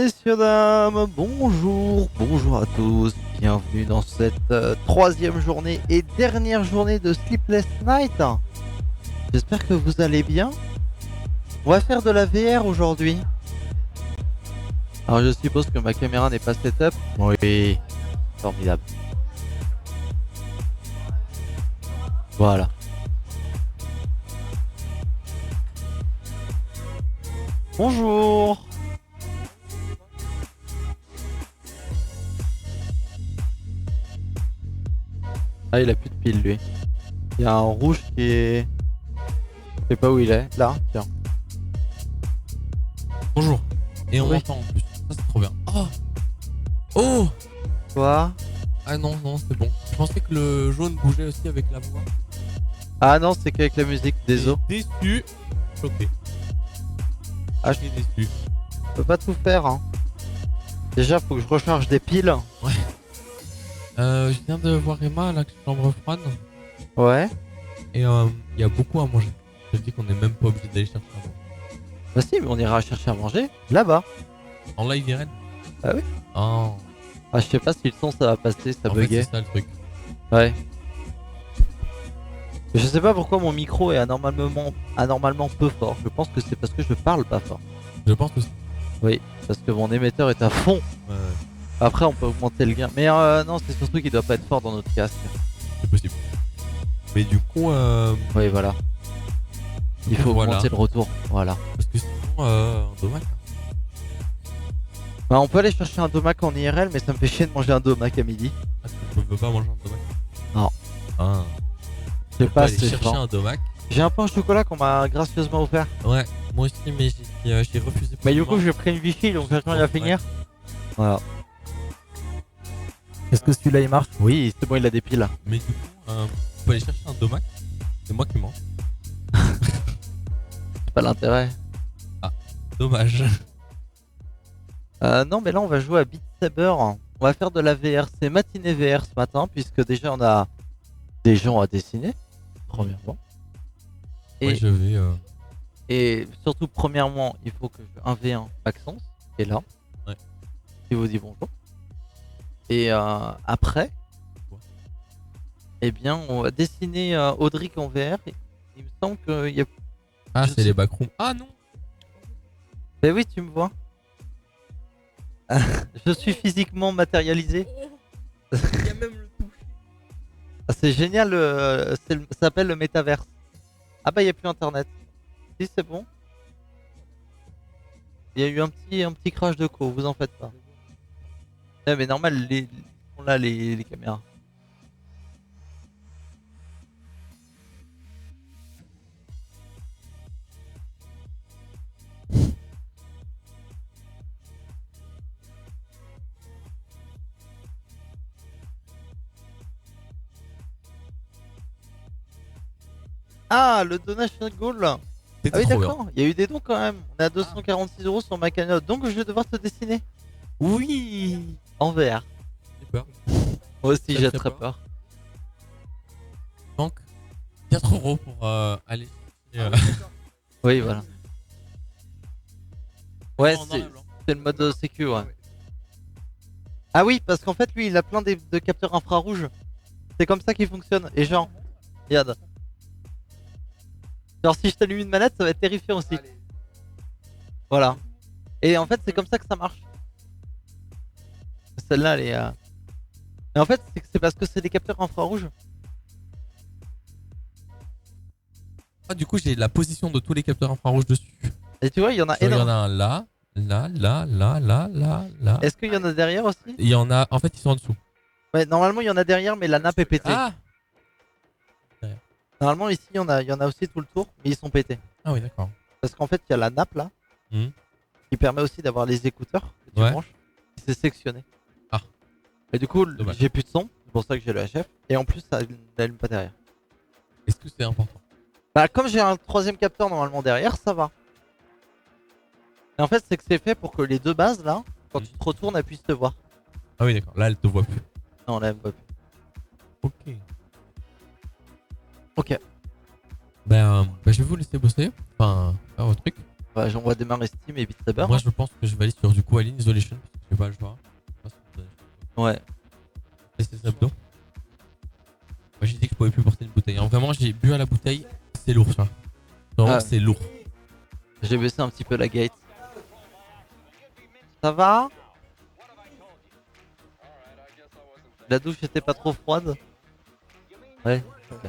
Messieurs, dames, bonjour, bonjour à tous, bienvenue dans cette troisième journée et dernière journée de Sleepless Night. J'espère que vous allez bien. On va faire de la VR aujourd'hui. Alors je suppose que ma caméra n'est pas setup. Oui, formidable. Voilà. Bonjour. Ah, il a plus de pile lui. Il y a un rouge qui est... Je sais pas où il est. Là, tiens. Bonjour. Et on Oui. m'entend en plus. Ça c'est trop bien. Oh. Oh. Quoi? Ah non, non, c'est bon. Je pensais que le jaune bougeait aussi avec la voix. Ah non, c'est qu'avec la musique, désolé. Déçu. Choqué. Ah, Je suis déçu. Je peux pas tout faire, hein. Déjà, faut que je recharge des piles. Ouais. Je viens de voir Emma à la chambre froide. Ouais. Et il y a beaucoup à manger. Je dis qu'on est même pas obligé d'aller chercher à manger. Bah si, mais on ira chercher à manger là-bas. En live Irene. Ah oui. Oh. Ah, je sais pas si le son ça va passer, ça En fait, buguait. c'est ça le truc. Ouais. Je sais pas pourquoi mon micro est anormalement peu fort. Je pense que c'est parce que je parle pas fort. Je pense aussi. Oui, parce que mon émetteur est à fond. Ouais, Après, on peut augmenter le gain. Mais non, c'est surtout qu'il doit pas être fort dans notre casque. c'est possible. Mais du coup, Oui, voilà. Il faut voilà. augmenter le retour. Voilà. Parce que sinon, un dommage. Bah, on peut aller chercher un domac en IRL, mais ça me fait chier de manger un domac à midi. Ah, tu peux pas manger un dommage. Non. Ah. Je sais On peut pas, aller c'est chercher fort. un domac. J'ai un pain au chocolat qu'on m'a gracieusement offert. Ouais, moi aussi, mais j'ai refusé. Bah, du coup, j'ai pris une Vichy, donc j'attends il va finir. Voilà. Est-ce que celui-là il marche? Oui, c'est bon, il a des piles. Mais du coup, on peut aller chercher un domac. C'est moi qui mange. C'est pas l'intérêt. Dommage. Non, mais là, on va jouer à Beat Saber. On va faire de la VR. C'est matinée VR ce matin, puisque déjà on a des gens à dessiner. Premièrement. Et, Ouais, je vais. et surtout, premièrement, il faut que je 1v1 Maxence, qui est là. Ouais. Qui vous dit bonjour. Et après, Ouais. eh bien, on va dessiner Audric en VR. Et il me semble qu'il y a. Ah, je c'est sais- les backrooms. Ah non. Ben oui, tu me vois. Je suis physiquement matérialisé. Il y a même le touche. Ah, c'est génial, ça s'appelle le métaverse. Ah bah il n'y a plus internet. Si c'est bon. Il y a eu un petit crash de co, vous en faites pas. Ouais, mais normal, ils sont là les caméras. Ah, le donation goal. Ah C'était oui trop bien. d'accord, il y a eu des dons quand même. On est à 246 € sur ma cagnotte, donc je vais devoir te dessiner. Oui. En VR. J'ai peur. Moi aussi Ça te j'ai fait très peur peur. Donc, 4 € pour aller. Oui voilà. Ouais, En noir et blanc. c'est le mode sécu, ouais. Ah oui, parce qu'en fait, lui, il a plein de capteurs infrarouges. C'est comme ça qu'il fonctionne. Et genre, regarde. Genre, si je t'allume une manette, ça va être terrifiant aussi. Voilà. Et en fait, c'est comme ça que ça marche. Celle-là, elle est... Et en fait, c'est parce que c'est des capteurs infrarouges. Ah, du coup, j'ai la position de tous les capteurs infrarouges dessus. Et tu vois, il y en a Il y en a énormément. un là, là. Est-ce qu'il y en a derrière aussi? Il y en a. En fait, ils sont en dessous. Ouais, normalement, il y en a derrière, mais la nappe est pétée. Ah. Normalement, ici, il y en a aussi tout le tour, mais ils sont pétés. Ah oui, d'accord. Parce qu'en fait, il y a la nappe là, Mhm. qui permet aussi d'avoir les écouteurs que tu Ouais. branches. C'est sectionné. Ah. Et du coup, Dommage. j'ai plus de son, c'est pour ça que j'ai le HF. Et en plus, ça n'allume pas derrière. Est-ce que c'est important? Bah, comme j'ai un troisième capteur normalement derrière, ça va. Et en fait, c'est que c'est fait pour que les deux bases là, quand tu te retournes, elles puissent te voir. Ah oui, d'accord. Là, elle te voit plus. Non, là, elle me voit plus. Ok. Ok. Ben, je vais vous laisser bosser. Enfin, faire votre truc. Ouais, on va démarrer Steam et Beat Saber. Moi je pense que je vais aller sur du coup Alien Isolation parce que j'ai pas le choix. Ouais. Tester ça abdos. Moi j'ai dit que je pouvais plus porter une bouteille. Hein. Vraiment j'ai bu à la bouteille, c'est lourd ça. Vraiment Ah. c'est lourd. J'ai baissé un petit peu la gate. Ça va? La douche était pas trop froide? Ouais. Ok.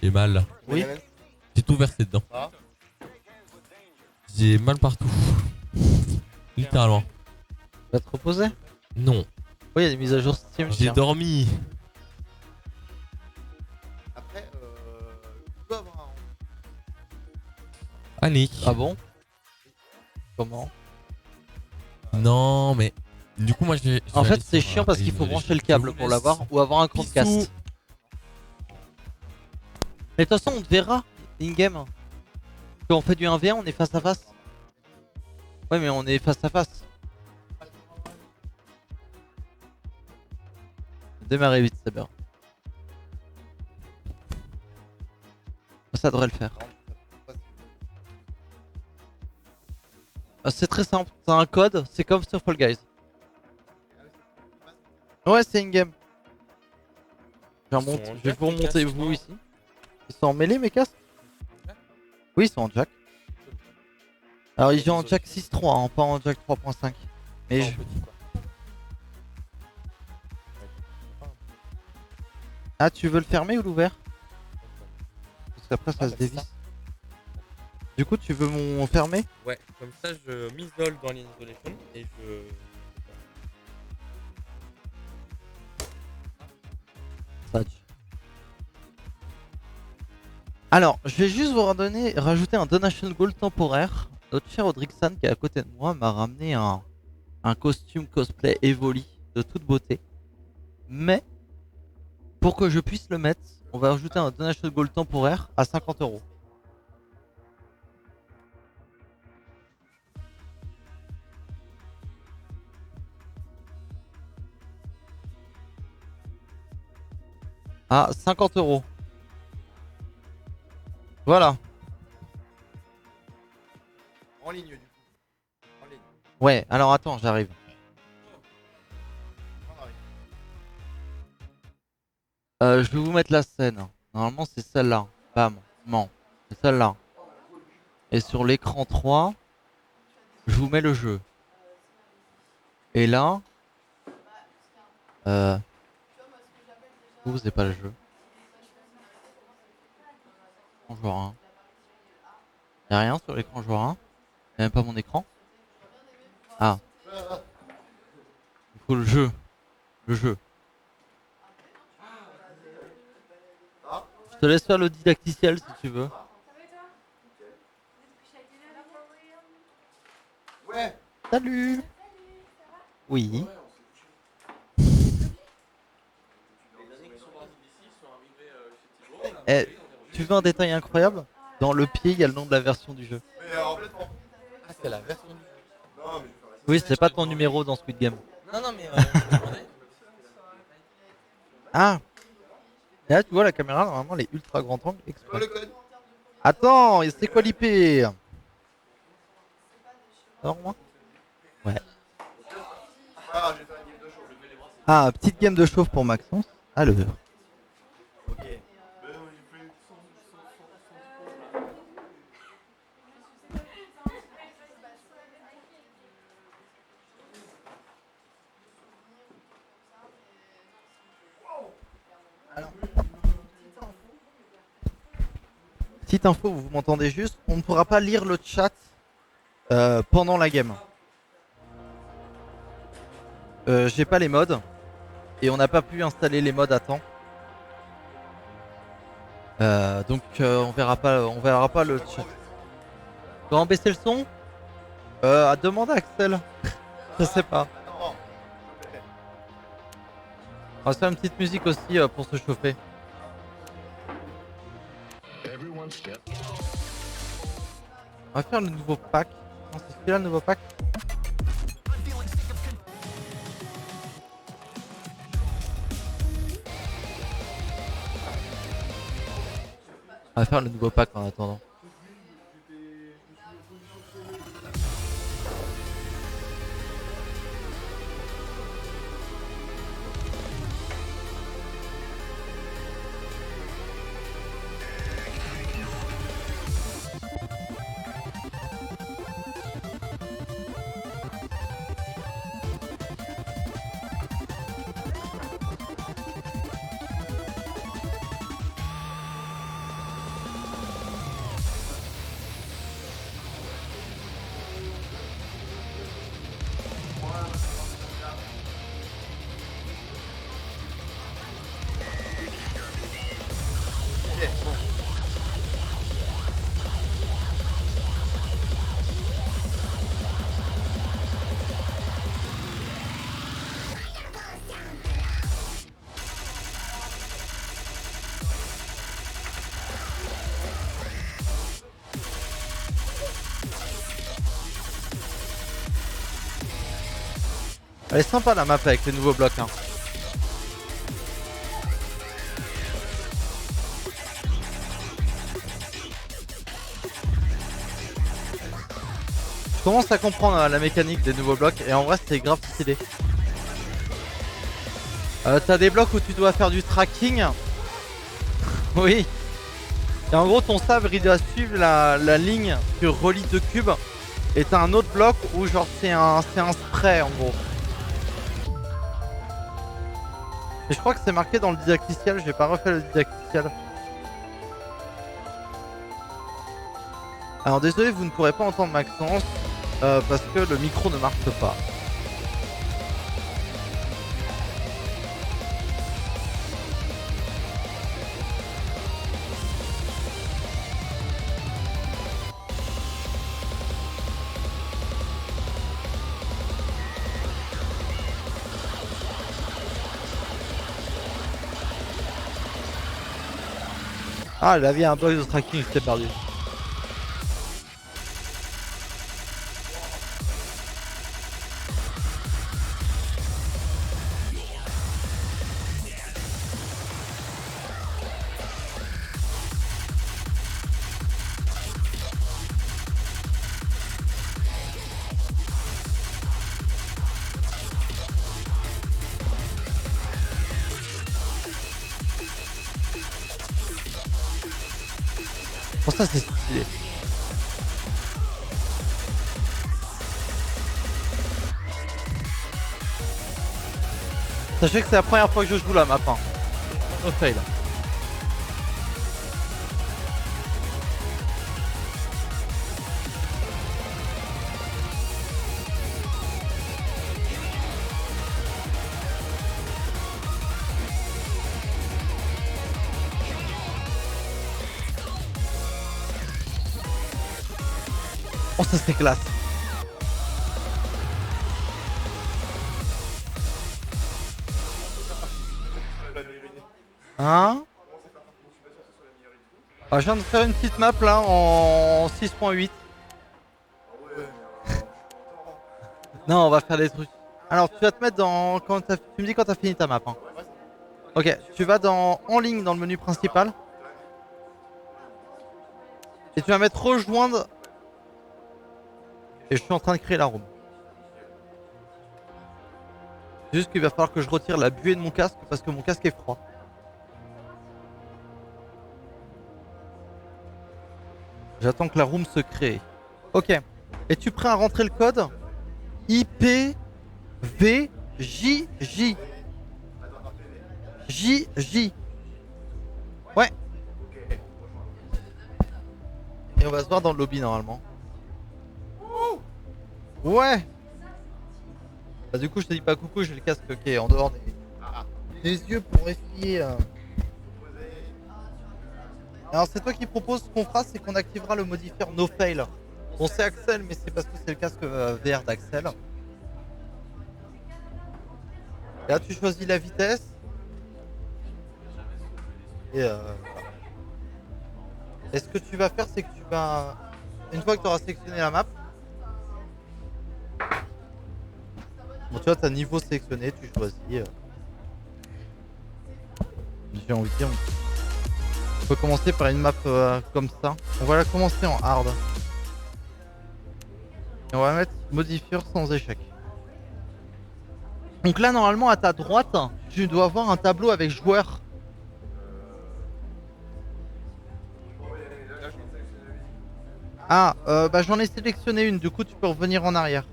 J'ai mal là. Oui. J'ai tout versé dedans. J'ai mal partout. Littéralement. Tu vas te reposer? Non. Oui, il y a des mises à jour Steam. J'ai dormi. Après, tu peux avoir un... Annick. Ah bon? Comment? Non mais. Du coup moi j'ai. En fait c'est chiant parce qu'il faut brancher le câble pour l'avoir ou avoir un Chromecast. Mais de toute façon on te verra in-game. Quand on fait du 1v1 on est face à face. Ouais mais on est face à face. Démarrer vite c'est bien. Ça devrait le faire. C'est très simple, c'est un code, c'est comme sur Fall Guys. Ouais c'est in-game. Je vais vous remonter vous ici. Ils sont en mêlée mes casques? Oui ils sont en jack. Alors ils jouent en jack 6.3 hein, pas en jack 3.5. Mais je... Ah tu veux le fermer ou l'ouvert? Parce qu'après ça se dévisse. Du coup tu veux mon fermer? Ouais, comme ça je m'isole dans l'isolation et je... Alors, je vais juste vous rajouter un donation goal temporaire. Notre cher Audrixan qui est à côté de moi m'a ramené un costume cosplay Evoli de toute beauté. Mais, pour que je puisse le mettre, on va rajouter un donation goal temporaire à 50 €. À 50 €. Voilà. En ligne du coup. En ligne. Ouais, alors attends, j'arrive. Je vais vous mettre la scène. Normalement c'est celle-là. Bam. Non. C'est celle-là. Et sur l'écran 3, je vous mets le jeu. Et là... Vous c'est pas le jeu. Écran joueur 1. Y'a rien sur l'écran joueur 1? Y'a même pas mon écran? Ah. Il faut le jeu. Le jeu. Je te laisse faire le didacticiel si tu veux. Ouais. Salut. Oui. Eh, tu veux un détail incroyable? Dans le pied, il y a le nom de la version du jeu. Mais complètement. Ah c'est la version du jeu. Non, mais Oui, c'est pas ton numéro dans Squid Game. Non non mais... Ah. Et là, tu vois, la caméra, normalement, elle est ultra grand angle exprès. le code. Attends, et c'est quoi l'IP? Alors moi? Ouais. Ah, je vais faire une game de show. Ah, petite game de chauffe pour Maxence. À l'heure. Ok. Petite info, vous m'entendez juste, on ne pourra pas lire le chat pendant la game. J'ai pas les mods et on n'a pas pu installer les mods à temps. Donc on verra pas le chat. Comment baisser le son? Demande à Axel. Je sais pas. On va se faire une petite musique aussi pour se chauffer. On va faire le nouveau pack. Non, c'est celui-là le nouveau pack. On va faire le nouveau pack en attendant. bon. Elle est sympa la map avec les nouveaux blocs. Hein. Je commence à comprendre la mécanique des nouveaux blocs et en vrai c'est grave stylé. T'as des blocs où tu dois faire du tracking. Oui. Et en gros ton sabre il doit suivre la ligne qui relie deux cubes. Et t'as un autre bloc où genre c'est un spray en gros. Et je crois que c'est marqué dans le didacticiel, j'ai pas refait le didacticiel. Alors désolé, vous ne pourrez pas entendre Maxence parce que le micro ne marche pas. Ah, il avait un bug de tracking, j'étais perdu. Pour ça, c'est stylé. Sachez que c'est la première fois que je joue la map. Hein. No fail. Oh, ça c'est classe. Hein? Ah, je viens de faire une petite map là en 6.8. Non, on va faire des trucs. Alors, tu vas te mettre dans. Tu me dis quand t'as fini ta map. Hein. Ok, tu vas dans en ligne dans le menu principal. Et tu vas mettre rejoindre. Et je suis en train de créer la room. C'est juste qu'il va falloir que je retire la buée de mon casque parce que mon casque est froid. J'attends que la room se crée. Ok. Es-tu prêt à rentrer le code? IPVJJ. JJ. Ouais. Et on va se voir dans le lobby normalement. Ouais. Bah, du coup je te dis pas coucou, j'ai le casque qui est en dehors des yeux pour essayer. Alors c'est toi qui propose ce qu'on fera, c'est qu'on activera le modifier no fail. Bon c'est Axel mais c'est parce que c'est le casque VR d'Axel. Et là tu choisis la vitesse. Et et ce que tu vas faire c'est que tu vas, une fois que tu auras sélectionné la map, bon tu vois t'as niveau sélectionné, tu choisis. J'ai envie de dire, on peut commencer par une map comme ça. On va la commencer en hard. Et on va mettre modifier sans échec. Donc là normalement à ta droite, tu dois avoir un tableau avec joueurs. Ah, bah j'en ai sélectionné une, du coup tu peux revenir en arrière.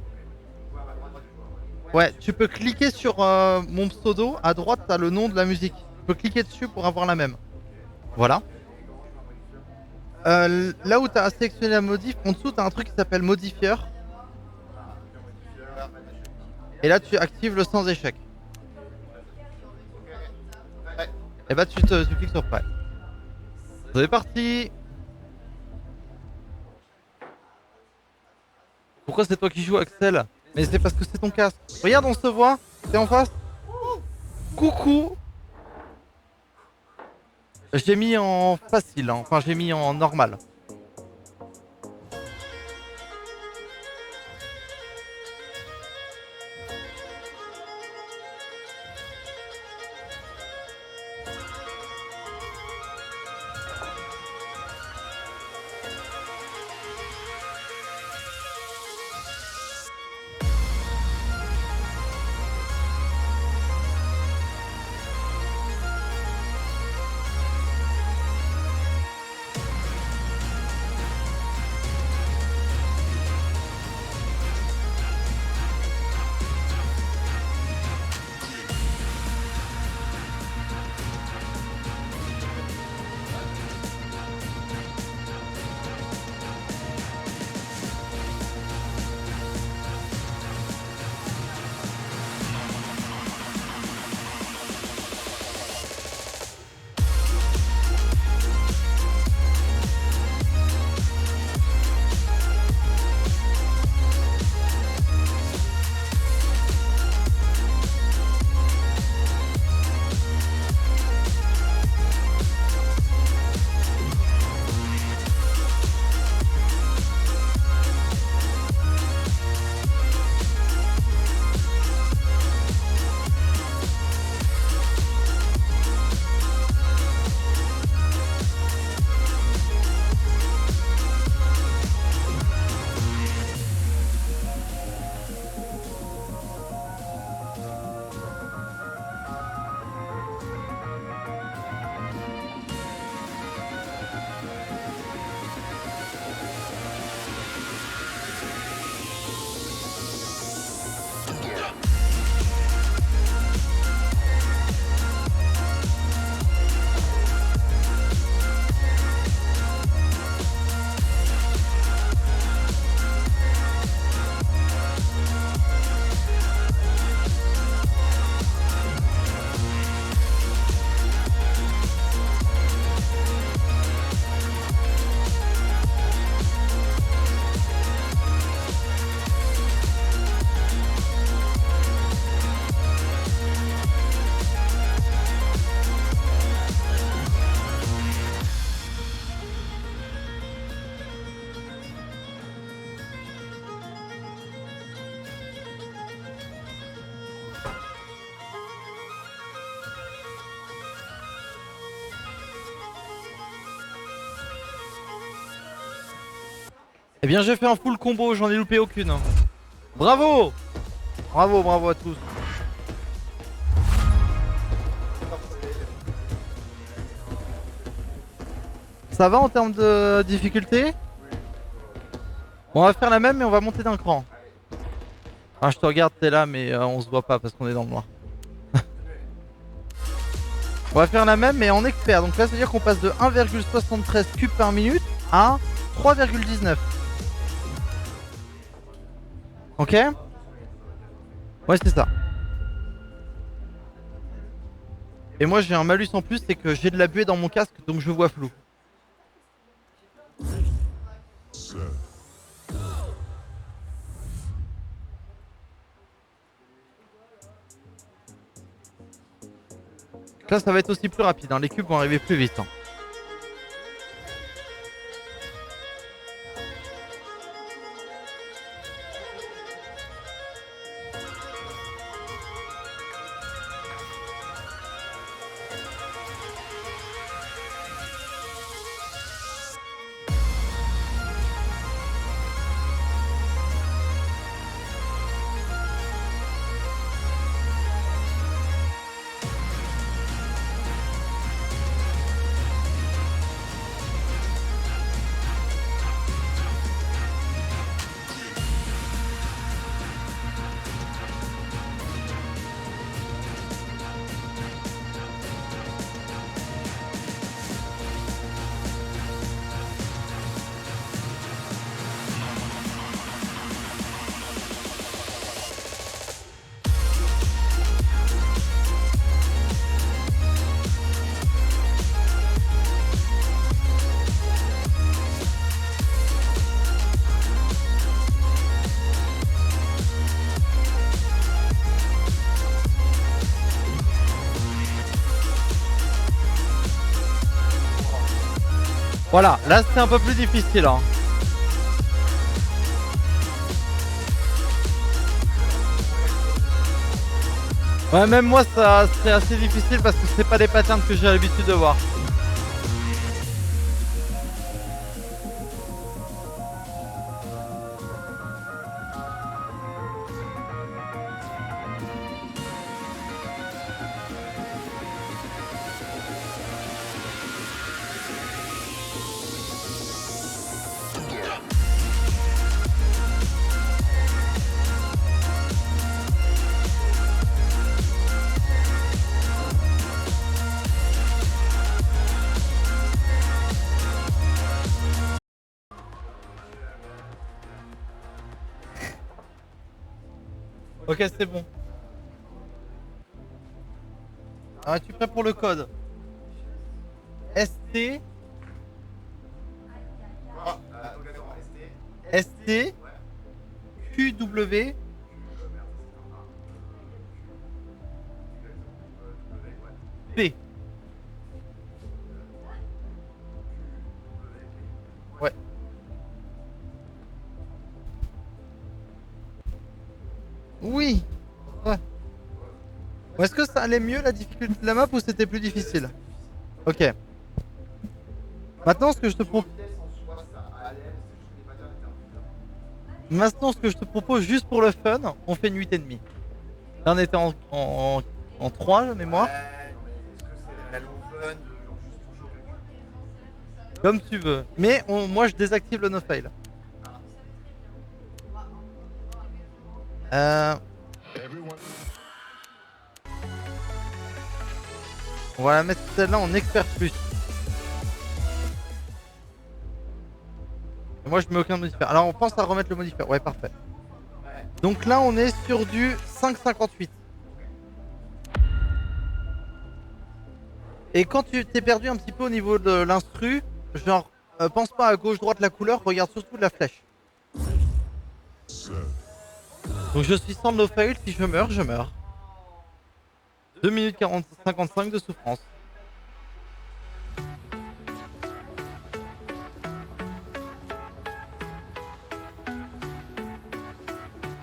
Ouais, tu peux cliquer sur mon pseudo, à droite t'as le nom de la musique. Tu peux cliquer dessus pour avoir la même. Voilà. Là où t'as sélectionné la modif, en dessous t'as un truc qui s'appelle modifier. Et là tu actives le sans échec. Et bah tu cliques sur prêt. C'est parti. Pourquoi c'est toi qui joues, Axel? Mais c'est parce que c'est ton casque. Regarde, on se voit. T'es en face. Coucou. J'ai mis en facile, hein. Enfin j'ai mis en normal. Eh bien j'ai fait un full combo, j'en ai loupé aucune. Bravo. Bravo, bravo à tous. Ça va en termes de difficulté? On va faire la même mais on va monter d'un cran. Ah, je te regarde, t'es là mais on se voit pas parce qu'on est dans le noir. On va faire la même mais en expert. Donc là ça veut dire qu'on passe de 1,73 cubes par minute à 3,19. Ok? Ouais, c'est ça. Et moi j'ai un malus en plus, c'est que j'ai de la buée dans mon casque donc je vois flou. Là ça va être aussi plus rapide, hein. Les cubes vont arriver plus vite, hein. Voilà, là c'est un peu plus difficile. Hein. Ouais, même moi ça c'est assez difficile parce que c'est pas des patterns que j'ai l'habitude de voir. Ok, c'est bon. Ah, es-tu prêt pour le code? ST Ah, donc d'accord, ST. ST QW P. Ouais. Oui. Ouais. Est-ce que ça allait mieux la difficulté de la map ou c'était plus difficile? Ok. Maintenant ce que je te propose. Maintenant ce que je te propose juste pour le fun, on fait une 8,5. Là on était en 3 de mémoire. Est-ce que c'est réellement fun de genre juste toujours Comme tu veux. Mais moi je désactive le no fail. On va la mettre celle-là en expert plus. Et moi je mets aucun modifier. Alors on pense à remettre le modifier. Ouais, parfait. Donc là on est sur du 5,58. Et quand tu t'es perdu un petit peu au niveau de l'instru, genre pense pas à gauche droite la couleur, regarde surtout la flèche. Donc je suis sans no fail, si je meurs, je meurs. 2 minutes 40, 55 de souffrance.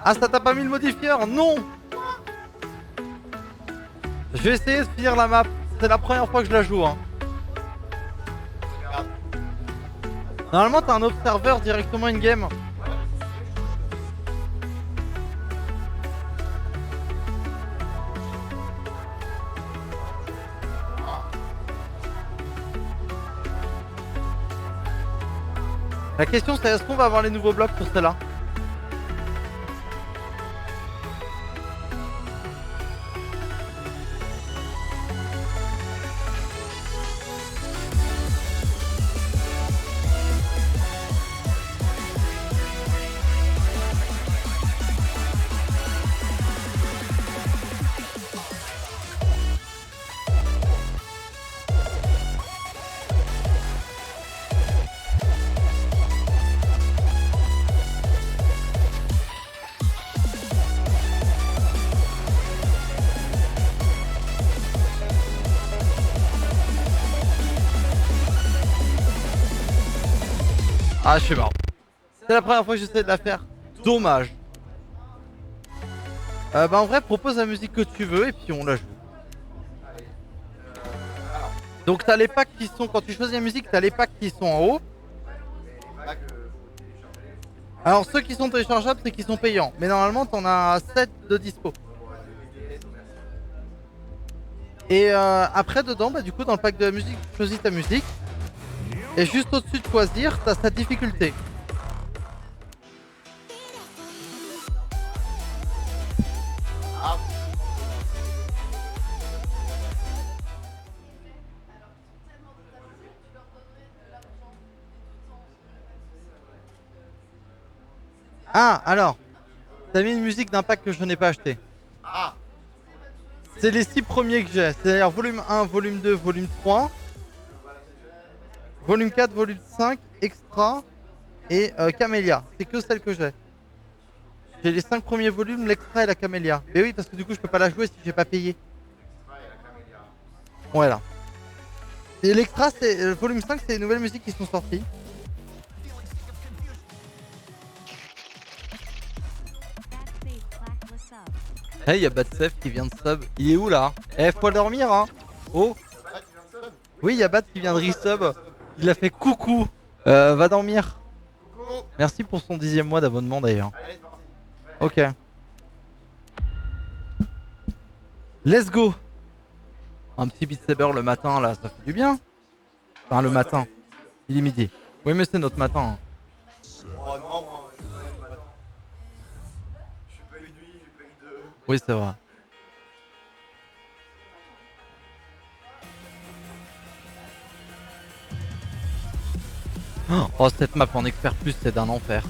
Ah, ça t'a pas mis le modifieur? Non. Je vais essayer de finir la map. C'est la première fois que je la joue. Hein. Normalement, t'as un observeur directement in-game. La question c'est est-ce qu'on va avoir les nouveaux blocs sur celle-là? Ah, je suis mort. C'est la première fois que j'essaie de la faire. Dommage. Bah en vrai, propose la musique que tu veux et puis on la joue. Donc t'as les packs qui sont, quand tu choisis la musique, t'as les packs qui sont en haut. Alors ceux qui sont téléchargeables, c'est qu'ils sont payants. Mais normalement, t'en as 7 de dispo. Et après, dedans, bah du coup, dans le pack de la musique, tu choisis ta musique. Et juste au-dessus de choisir, t'as sa difficulté. Ah, alors, t'as mis une musique d'un pack que je n'ai pas acheté. Ah. C'est les 6 premiers que j'ai, c'est-à-dire volume 1, volume 2, volume 3, volume 4, volume 5, extra et Camélia. C'est que celle que j'ai. J'ai les 5 premiers volumes, l'extra et la Camélia. Mais oui, parce que du coup, je peux pas la jouer si j'ai pas payé. Voilà. Electra, c'est le volume 5, c'est les nouvelles musiques qui sont sorties. Eh, il y a Batsef qui vient de sub. Il est où là? Eh, faut dormir hein. Oh. Oui, il y a Bat qui vient de resub. Il a fait coucou. Va dormir. Merci pour son 10e mois d'abonnement d'ailleurs. Ok. Let's go. Un petit Beat Saber le matin là, ça fait du bien. Enfin le matin. Il est midi. Oui mais c'est notre matin. Oh non, moi, je suis pas une nuit, j'ai pas eu de. Oui c'est vrai. Oh cette map en expert plus c'est d'un enfer.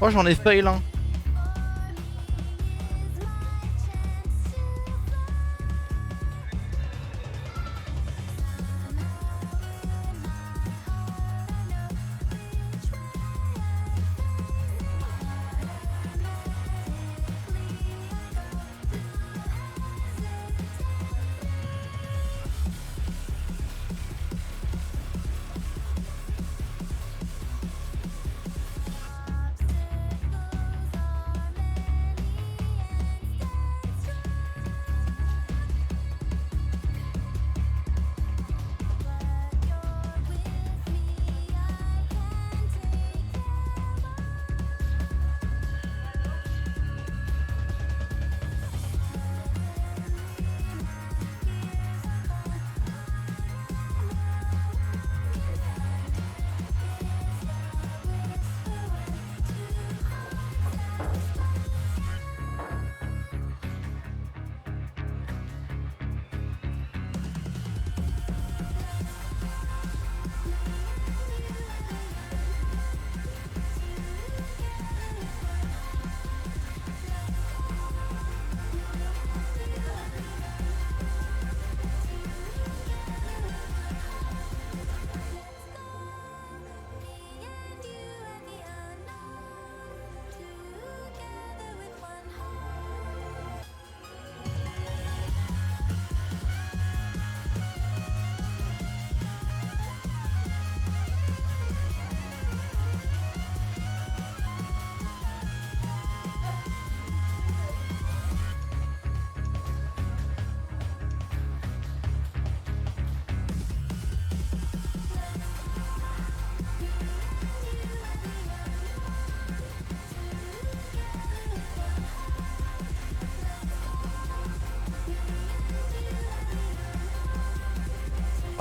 Oh j'en ai fail hein.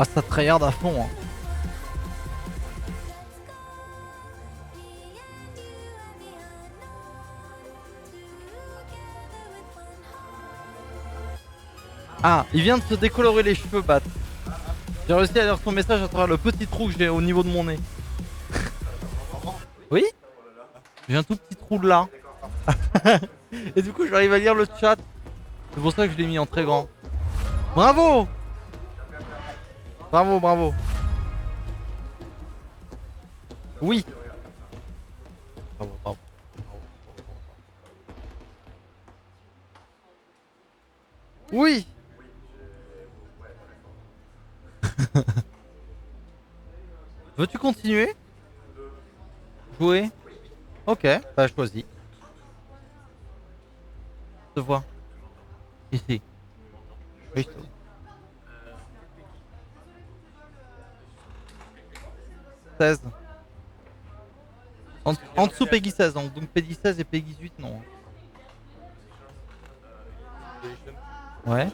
Ah ça tryhard à fond hein. Ah, il vient de se décolorer les cheveux, Bat. J'ai réussi à lire son message à travers le petit trou que j'ai au niveau de mon nez. Oui? J'ai un tout petit trou de là. Et du coup, j'arrive à lire le chat. C'est pour ça que je l'ai mis en très grand. Bravo! Bravo, bravo. Oui. Bravo, bravo. Oui. Veux-tu continuer? Jouer? Ok, bah choisis. Je te vois. Ici. Oui, je te vois. 16. En dessous Peggy 16, donc Peggy 16 et Peggy 18 non. Ouais.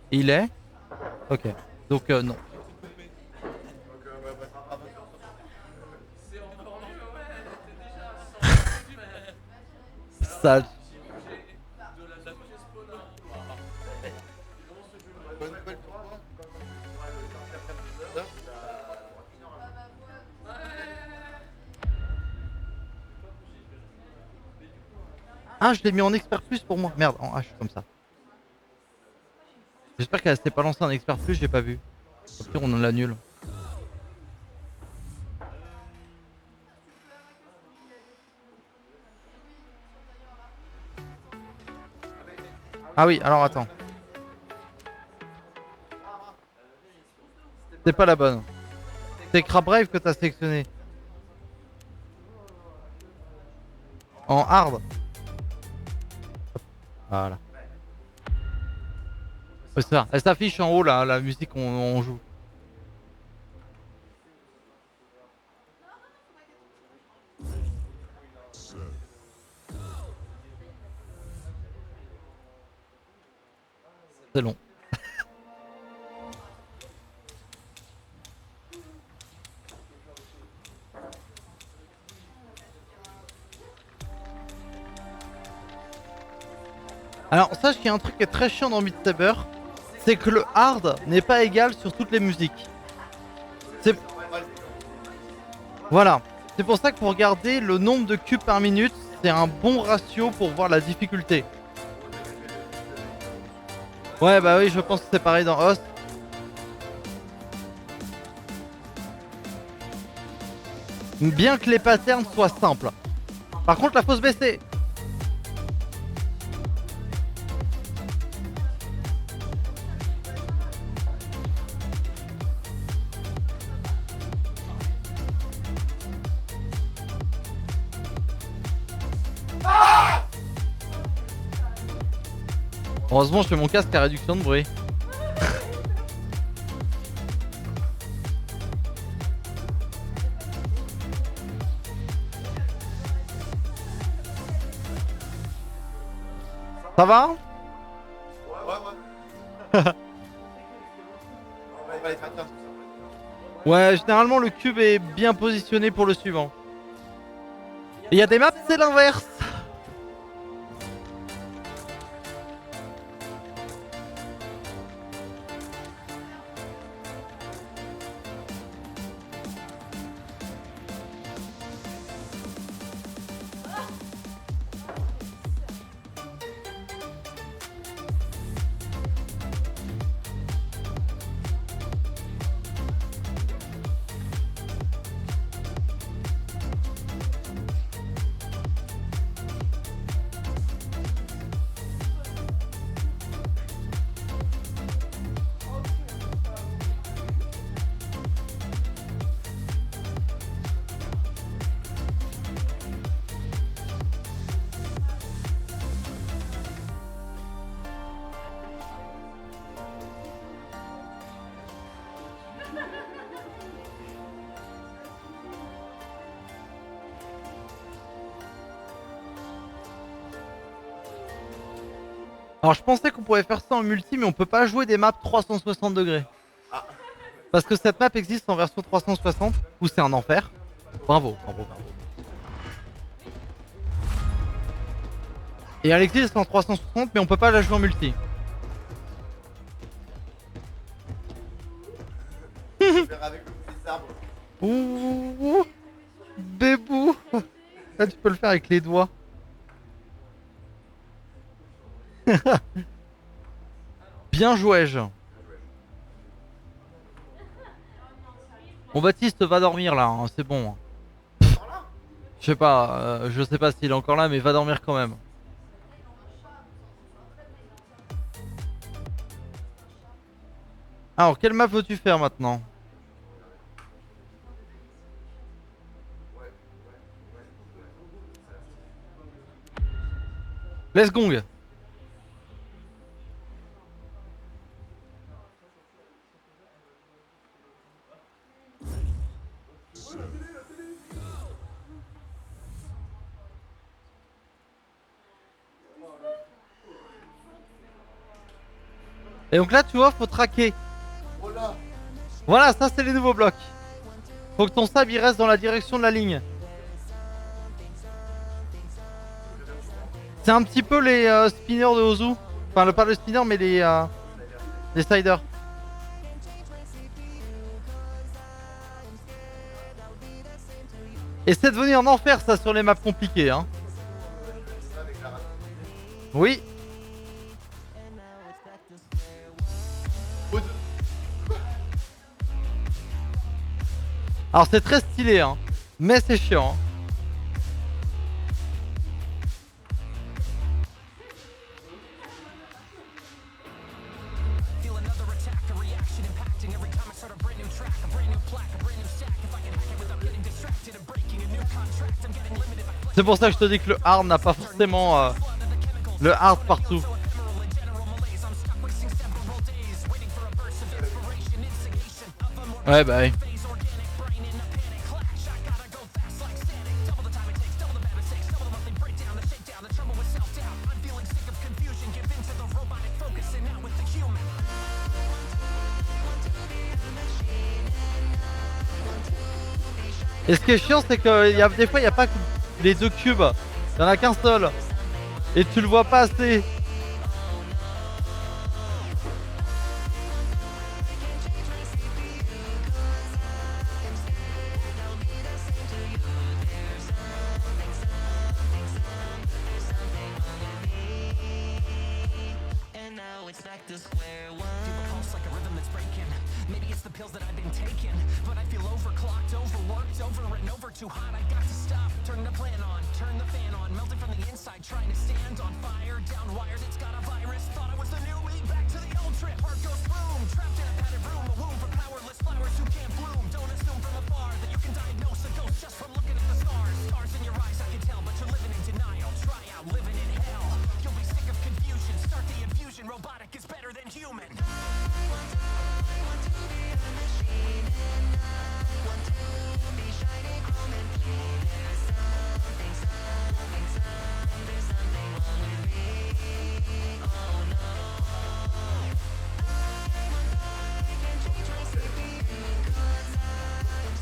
Il est? Ok. Donc non. Sale. Ah, je l'ai mis en expert plus pour moi. Merde, en H comme ça. J'espère qu'elle s'est pas lancée en expert plus, j'ai pas vu. Au pire, on en l'annule. Ah oui, alors attends. C'est pas la bonne. C'est Crab Brave que t'as sélectionné. En hard. Voilà. C'est ça. Elle s'affiche en haut là, la musique on joue. C'est long. Alors sache qu'il y a un truc qui est très chiant dans Beat Saber, c'est que le hard n'est pas égal sur toutes les musiques. C'est... Voilà. C'est pour ça qu'il faut regarder le nombre de cubes par minute, c'est un bon ratio pour voir la difficulté. Ouais bah oui, je pense que c'est pareil dans Host. Bien que les patterns soient simples. Par contre la faut se baisser. Heureusement, je fais mon casque à réduction de bruit. Ça va? Ouais, généralement le cube est bien positionné pour le suivant. Il y a des maps, c'est l'inverse. Alors je pensais qu'on pouvait faire ça en multi, mais on peut pas jouer des maps 360 degrés. Parce que cette map existe en version 360, où c'est un enfer. Bravo, bravo, bravo. Et elle existe en 360, mais on peut pas la jouer en multi. Ouh, bébou. Là tu peux le faire avec les doigts. Bien joué-je. Mon Baptiste va dormir là, hein, c'est bon. Je sais pas s'il est encore là, mais va dormir quand même. Alors, quelle map veux-tu faire maintenant? Let's gong. Et donc là, tu vois, faut traquer. Voilà, ça c'est les nouveaux blocs. Faut que ton sable il reste dans la direction de la ligne. C'est un petit peu les spinners de Ozu. Enfin, pas le spinner, mais les sliders. Et c'est devenu un enfer ça sur les maps compliquées, hein. Oui. Alors c'est très stylé, hein, mais c'est chiant. Hein. C'est pour ça que je te dis que le hard n'a pas forcément le hard partout. Ouais bah oui. Et ce qui est chiant c'est que des fois il n'y a pas que les deux cubes, il y en a qu'un seul. Et tu le vois pas assez.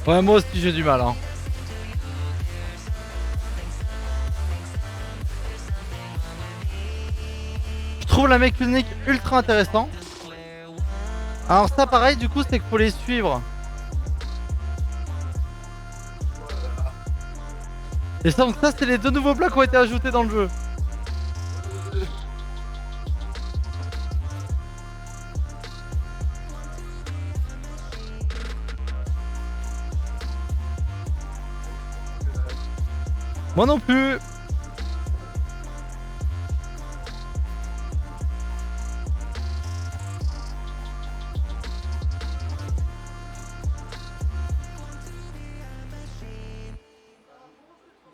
Ouais, moi aussi j'ai du mal. Hein. Je trouve la mécanique ultra intéressant. Alors ça pareil du coup c'est qu'il faut les suivre. Et ça, donc ça c'est les deux nouveaux blocs qui ont été ajoutés dans le jeu. Moi non plus.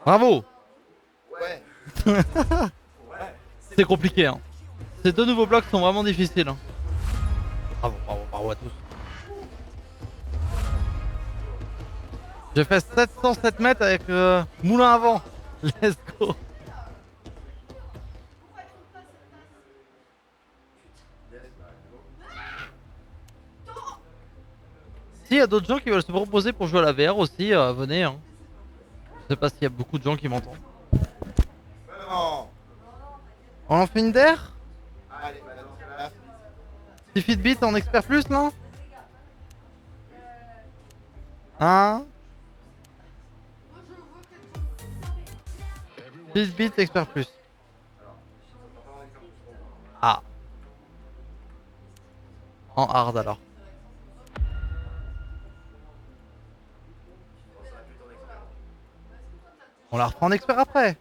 Bravo. Ouais. C'est compliqué hein. Ces deux nouveaux blocs sont vraiment difficiles. Hein. Bravo, bravo, bravo à tous. J'ai fait 707 mètres avec moulin avant. Let's go. S'il y a d'autres gens qui veulent se proposer pour jouer à la VR aussi, venez. Hein. Je sais pas s'il y a beaucoup de gens qui m'entendent. Non. On en fait une DAIR? Allez, bah dans ce cas-là, Si Fitbit en expert plus là? Hein? Fitbit expert plus. Ah. En hard alors. On la reprend en expert après.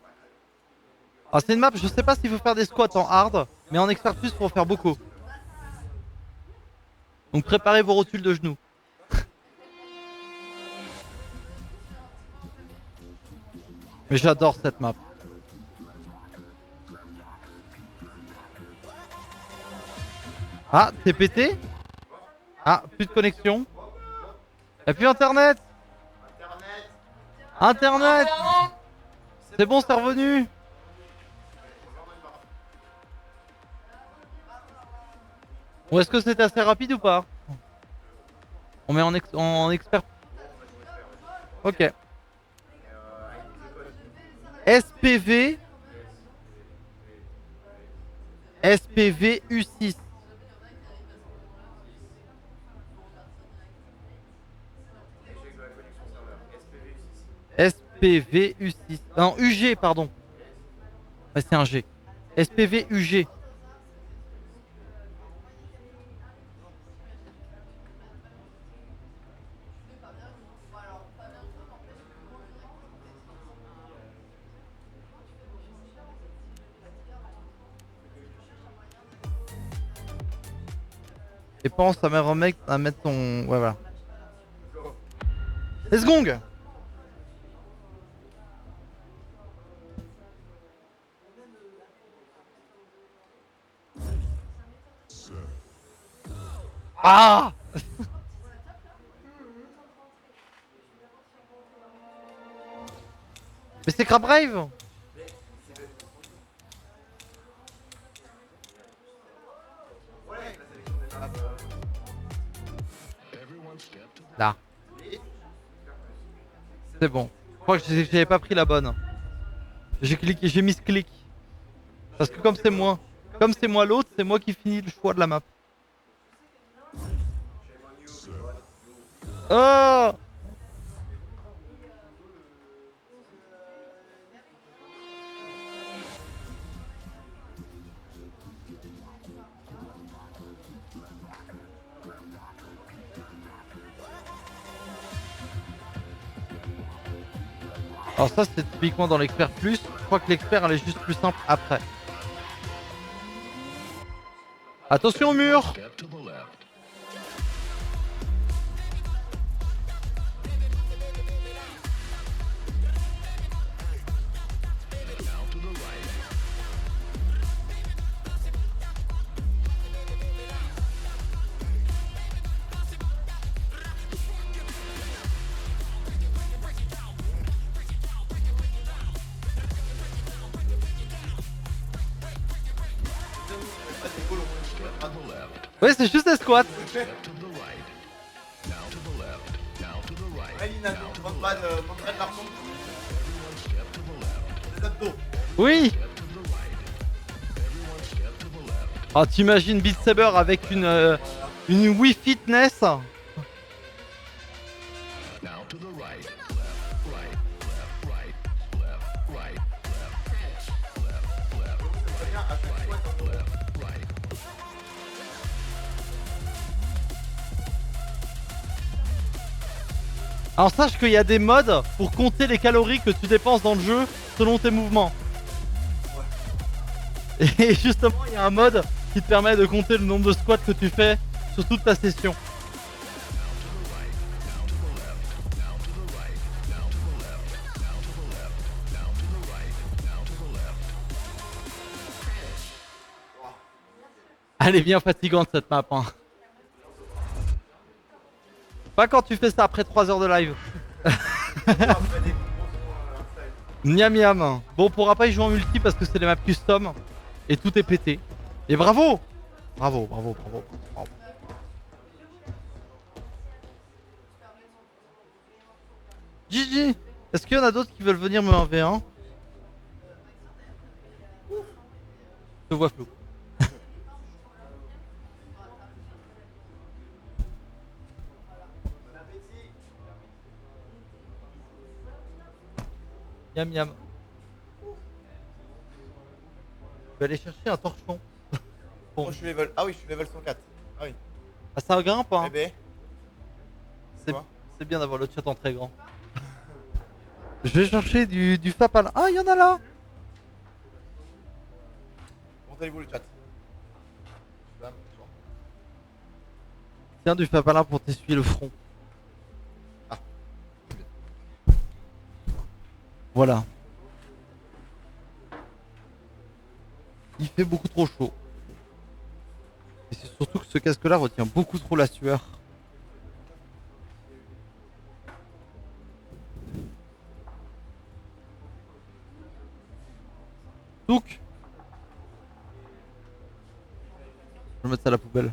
Ah, c'est une map, je sais pas s'il faut faire des squats en hard, mais en expert plus faut en faire beaucoup. Donc préparez vos rotules de genoux. Mais j'adore cette map. Ah, t'es pété? Ah, plus de connexion. Y'a plus internet. Internet. C'est bon, c'est revenu. Ou est-ce que c'était assez rapide ou pas? On met en expert. Ok. SPV. SPV U6. SPV U6. Non, UG, pardon. Ouais, c'est un G. SPV UG. Et pense à mettre ton... Ouais, voilà. Let's gong. Ah. Mais c'est Crab Rave. Là. C'est bon. Je crois que j'avais pas pris la bonne. J'ai cliqué, j'ai mis ce clic. Parce que comme c'est moi l'autre, c'est moi qui finis le choix de la map. Oh. Alors ça c'est typiquement dans l'expert plus. Je crois que l'expert elle est juste plus simple après. Attention au mur. Ouais, c'est juste des squats. Oui. Ah, t'imagines Beat Saber avec une Wii Fitness. Alors sache qu'il y a des modes pour compter les calories que tu dépenses dans le jeu selon tes mouvements. Et justement, il y a un mode qui te permet de compter le nombre de squats que tu fais sur toute ta session. Elle est bien fatigante cette map, hein. Pas quand tu fais ça après 3 heures de live. Miam miam. Bon, on pourra pas y jouer en multi parce que c'est des maps custom et tout est pété. Et bravo. Bravo. GG. Est-ce qu'il y en a d'autres qui veulent venir me 1v1? Je vois flou. Miam miam. Je vais aller chercher un torchon. Bon, je suis level. Ah oui, je suis level 104. Ah oui. Ah, ça grimpe, hein. Eh ben. C'est bien d'avoir le chat en très grand. Je vais chercher du fapal. Ah, il y en a là. Comment allez-vous le chat? Tiens, du fapalin pour t'essuyer le front. Ah. Voilà. Il fait beaucoup trop chaud. Et c'est surtout que ce casque là retient beaucoup trop la sueur. Donc, je vais mettre ça à la poubelle.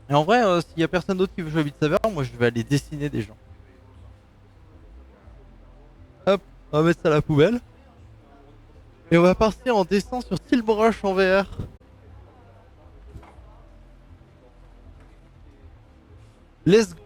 Et en vrai, s'il y a personne d'autre qui veut jouer à Beat Saber, moi je vais aller dessiner des gens. Hop, on va mettre ça à la poubelle. Et on va partir en dessin sur Steel Brush en VR. Let's go.